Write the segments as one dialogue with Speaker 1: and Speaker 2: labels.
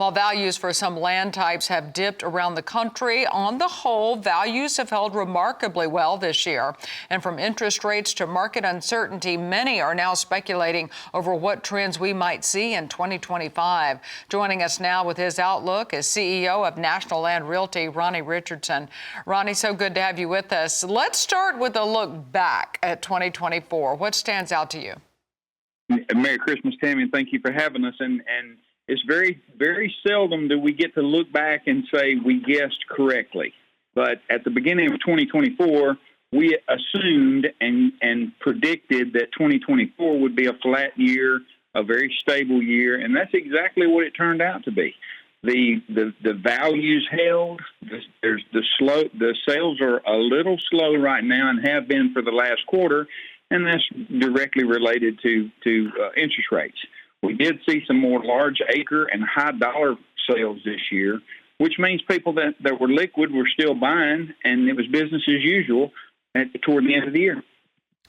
Speaker 1: While values for some land types have dipped around the country, on the whole, values have held remarkably well this year. And from interest rates to market uncertainty, many are now speculating over what trends we might see in 2025. Joining us now with his outlook is CEO of National Land Realty, Ronnie Richardson. Ronnie, so good to have you with us. Let's start with a look back at 2024. What stands out to you?
Speaker 2: Merry Christmas, Tammy, and thank you for having us. And it's very, very seldom do we get to look back and say we guessed correctly. But at the beginning of 2024, we assumed and predicted that 2024 would be a flat year, a very stable year, and that's exactly what it turned out to be. The values held. The sales are a little slow right now and have been for the last quarter, and that's directly related to interest rates. We did see some more large acre and high dollar sales this year, which means people that were liquid were still buying, and it was business as usual toward the end of the year.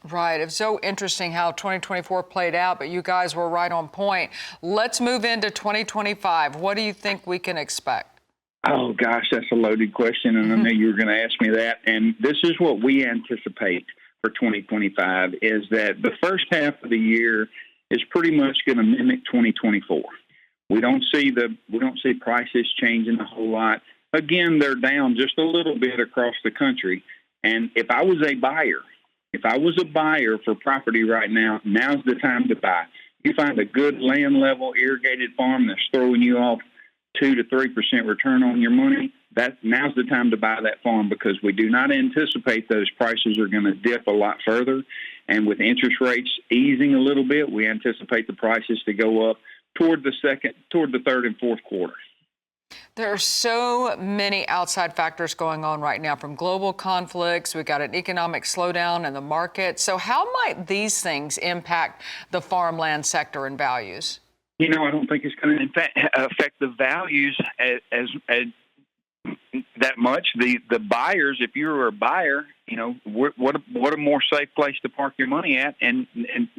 Speaker 1: Right. It's so interesting how 2024 played out, but you guys were right on point. Let's move into 2025. What do you think we can expect?
Speaker 2: Oh, gosh, that's a loaded question, and I knew you were going to ask me that. And this is what we anticipate for 2025, is that the first half of the year is pretty much going to mimic 2024. We don't see prices changing a whole lot. Again, they're down just a little bit across the country. And if I was a buyer for property right now, now's the time to buy. You find a good land level irrigated farm that's throwing you off 2 to 3% return on your money, now's the time to buy that farm, because we do not anticipate those prices are going to dip a lot further. And with interest rates easing a little bit, we anticipate the prices to go up toward the third and fourth quarter.
Speaker 1: There are so many outside factors going on right now, from global conflicts. We've got an economic slowdown in the market. So how might these things impact the farmland sector and values?
Speaker 2: I don't think it's going to affect the values as that much. The buyers, if you were a buyer, what a more safe place to park your money at, and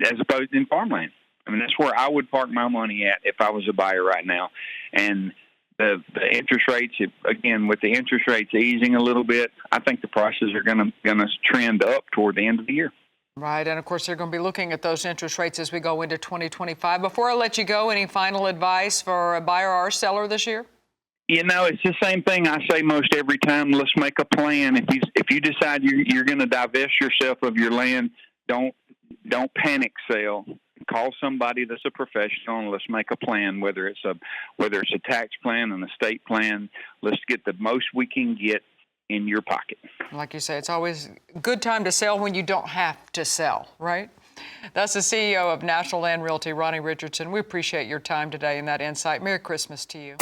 Speaker 2: as opposed to in farmland. I mean, that's where I would park my money at if I was a buyer right now. And the interest rates, again, with the interest rates easing a little bit, I think the prices are going to trend up toward the end of the year.
Speaker 1: Right, and of course, they're going to be looking at those interest rates as we go into 2025. Before I let you go, any final advice for a buyer or seller this year?
Speaker 2: It's the same thing I say most every time. Let's make a plan. If you decide you're going to divest yourself of your land, don't panic sell. Call somebody that's a professional, and let's make a plan. Whether it's a tax plan, an estate plan, let's get the most we can get in your pocket.
Speaker 1: Like you say, it's always a good time to sell when you don't have to sell, right? That's the CEO of National Land Realty, Ronnie Richardson. We appreciate your time today and that insight. Merry Christmas to you.